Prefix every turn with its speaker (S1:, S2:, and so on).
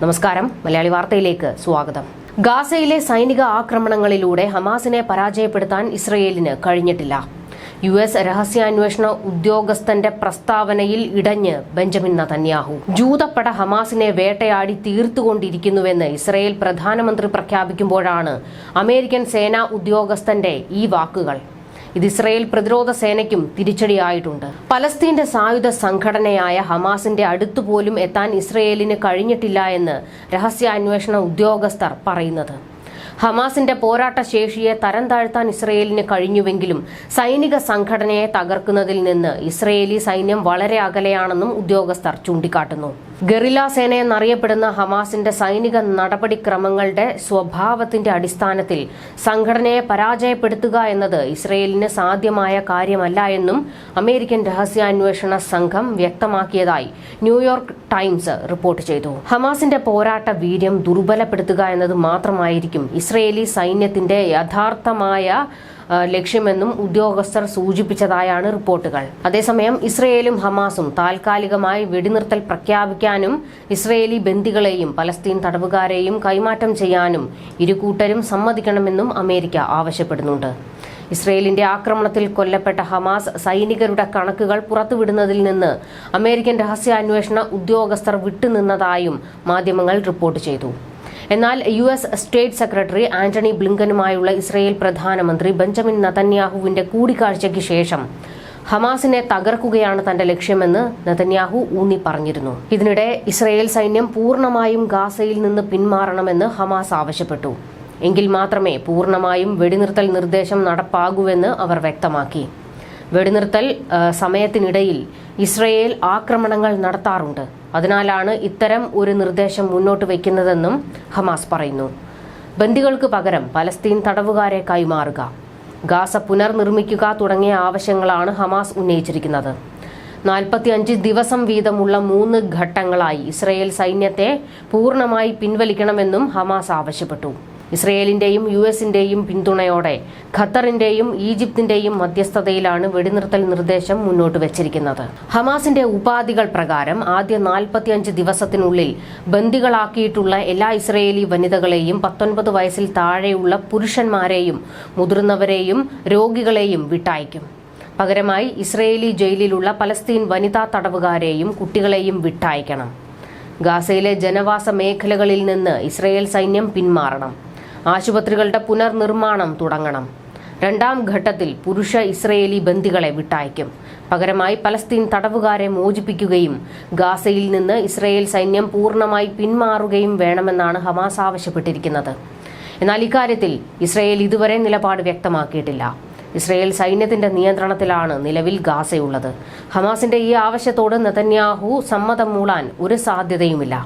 S1: നമസ്കാരം, മലയാളി വാർത്തയിലേക്ക് സ്വാഗതം. ഗാസയിലെ സൈനിക ആക്രമണങ്ങളിലൂടെ ഹമാസിനെ പരാജയപ്പെടുത്താൻ ഇസ്രയേലിന് കഴിഞ്ഞിട്ടില്ല. US രഹസ്യാന്വേഷണ ഉദ്യോഗസ്ഥന്റെ പ്രസ്താവനയിൽ ഇടഞ്ഞ് ബെഞ്ചമിൻ നെതന്യാഹു. ജൂതപ്പട ഹമാസിനെ വേട്ടയാടി തീർത്തുകൊണ്ടിരിക്കുന്നുവെന്ന് ഇസ്രയേൽ പ്രധാനമന്ത്രി പ്രഖ്യാപിക്കുമ്പോഴാണ് അമേരിക്കൻ സേനാ ഉദ്യോഗസ്ഥന്റെ ഈ വാക്കുകൾ. ഇത് ഇസ്രയേൽ പ്രതിരോധ സേനയ്ക്കും തിരിച്ചടിയായിട്ടുണ്ട്. പലസ്തീന്റെ സായുധ സംഘടനയായ ഹമാസിന്റെ അടുത്തുപോലും എത്താൻ ഇസ്രയേലിന് കഴിഞ്ഞിട്ടില്ല എന്ന് രഹസ്യാന്വേഷണ ഉദ്യോഗസ്ഥർ പറയുന്നത്. ഹമാസിന്റെ പോരാട്ട ശേഷിയെ തരം താഴ്ത്താൻ ഇസ്രയേലിന് കഴിഞ്ഞുവെങ്കിലും സൈനിക സംഘടനയെ തകർക്കുന്നതിൽ നിന്ന് ഇസ്രയേലി സൈന്യം വളരെ അകലെയാണെന്നും ഉദ്യോഗസ്ഥർ ചൂണ്ടിക്കാട്ടുന്നു. ഗറില്ല സേന എന്നറിയപ്പെടുന്ന ഹമാസിന്റെ സൈനിക നടപടിക്രമങ്ങളുടെ സ്വഭാവത്തിന്റെ അടിസ്ഥാനത്തിൽ സംഘടനയെ പരാജയപ്പെടുത്തുക എന്നത് ഇസ്രയേലിന് സാധ്യമായ കാര്യമല്ല എന്നും അമേരിക്കൻ രഹസ്യാന്വേഷണ സംഘം വ്യക്തമാക്കിയതായി ന്യൂയോർക്ക് ടൈംസ് റിപ്പോർട്ട് ചെയ്തു. ഹമാസിന്റെ പോരാട്ട വീര്യം ദുർബലപ്പെടുത്തുക എന്നത് മാത്രമായിരിക്കും ഇസ്രയേലി സൈന്യത്തിന്റെ യഥാർത്ഥമായ ലക്ഷ്യമെന്നും ഉദ്യോഗസ്ഥർ സൂചിപ്പിച്ചതായാണ് റിപ്പോർട്ടുകൾ. അതേസമയം ഇസ്രയേലും ഹമാസും താൽക്കാലികമായി വെടിനിർത്തൽ പ്രഖ്യാപിക്കാനും ഇസ്രയേലി ബന്ദികളെയും പലസ്തീൻ തടവുകാരെയും കൈമാറ്റം ചെയ്യാനും ഇരുകൂട്ടരും സമ്മതിക്കണമെന്നും അമേരിക്ക ആവശ്യപ്പെടുന്നുണ്ട്. ഇസ്രയേലിന്റെ ആക്രമണത്തിൽ കൊല്ലപ്പെട്ട ഹമാസ് സൈനികരുടെ കണക്കുകൾ പുറത്തുവിടുന്നതിൽ നിന്ന് അമേരിക്കൻ രഹസ്യാന്വേഷണ ഉദ്യോഗസ്ഥർ വിട്ടുനിന്നതായും മാധ്യമങ്ങൾ റിപ്പോർട്ട് ചെയ്തു. എന്നാൽ US സ്റ്റേറ്റ് സെക്രട്ടറി ആന്റണി ബ്ലിങ്കനുമായുള്ള ഇസ്രയേൽ പ്രധാനമന്ത്രി ബെഞ്ചമിൻ നെതന്യാഹുവിന്റെ കൂടിക്കാഴ്ചയ്ക്ക് ശേഷം ഹമാസിനെ തകർക്കുകയാണ് തന്റെ ലക്ഷ്യമെന്ന് നെതന്യാഹു ഊന്നി പറഞ്ഞിരുന്നു. ഇതിനിടെ ഇസ്രയേൽ സൈന്യം പൂർണ്ണമായും ഗാസയിൽ നിന്ന് പിന്മാറണമെന്ന് ഹമാസ് ആവശ്യപ്പെട്ടു. എങ്കിൽ മാത്രമേ പൂർണ്ണമായും വെടിനിർത്തൽ നിർദ്ദേശം നടപ്പാകൂവെന്ന് അവർ വ്യക്തമാക്കി. വെടിനിർത്തൽ സമയത്തിനിടയിൽ ഇസ്രയേൽ ആക്രമണങ്ങൾ നടത്താറുണ്ട്. അതിനാലാണ് ഇത്തരം ഒരു നിർദ്ദേശം മുന്നോട്ട് വയ്ക്കുന്നതെന്നും ഹമാസ് പറയുന്നു. ബന്ദികൾക്ക് പകരം പലസ്തീൻ തടവുകാരെ കൈമാറുക, ഗാസ പുനർനിർമ്മിക്കുക തുടങ്ങിയ ആവശ്യങ്ങളാണ് ഹമാസ് ഉന്നയിച്ചിരിക്കുന്നത്. 45 ദിവസം വീതമുള്ള 3 ഘട്ടങ്ങളായി ഇസ്രയേൽ സൈന്യത്തെ പൂർണ്ണമായി പിൻവലിക്കണമെന്നും ഹമാസ് ആവശ്യപ്പെട്ടു. ഇസ്രയേലിന്റെയും US-ന്റെയും പിന്തുണയോടെ ഖത്തറിന്റെയും ഈജിപ്തിന്റെയും മധ്യസ്ഥതയിലാണ് വെടിനിർത്തൽ നിർദ്ദേശം മുന്നോട്ട് വെച്ചിരിക്കുന്നത്. ഹമാസിന്റെ ഉപാധികൾ പ്രകാരം ആദ്യ 45 ദിവസത്തിനുള്ളിൽ ബന്ദികളാക്കിയിട്ടുള്ള എല്ലാ ഇസ്രയേലി വനിതകളെയും 19 വയസ്സിൽ താഴെയുള്ള പുരുഷന്മാരെയും മുതിർന്നവരെയും രോഗികളെയും വിട്ടയക്കും. പകരമായി ഇസ്രയേലി ജയിലിലുള്ള പലസ്തീൻ വനിതാ തടവുകാരെയും കുട്ടികളെയും വിട്ടയക്കണം. ഗാസയിലെ ജനവാസ മേഖലകളിൽ നിന്ന് ഇസ്രയേൽ സൈന്യം പിന്മാറണം. ആശുപത്രികളുടെ പുനർനിർമ്മാണം തുടങ്ങണം. 2ാം ഘട്ടത്തിൽ പുരുഷ ഇസ്രയേലി ബന്ദികളെ വിട്ടയക്കും. പകരമായി പലസ്തീൻ തടവുകാരെ മോചിപ്പിക്കുകയും ഗാസയിൽ നിന്ന് ഇസ്രയേൽ സൈന്യം പൂർണ്ണമായി പിന്മാറുകയും വേണമെന്നാണ് ഹമാസ് ആവശ്യപ്പെട്ടിരിക്കുന്നത്. എന്നാൽ ഇക്കാര്യത്തിൽ ഇസ്രയേൽ ഇതുവരെ നിലപാട് വ്യക്തമാക്കിയിട്ടില്ല. ഇസ്രയേൽ സൈന്യത്തിന്റെ നിയന്ത്രണത്തിലാണ് നിലവിൽ ഗാസയുള്ളത്. ഹമാസിന്റെ ഈ ആവശ്യത്തോട് നെതന്യാഹു സമ്മതം മൂളാൻ ഒരു സാധ്യതയുമില്ല.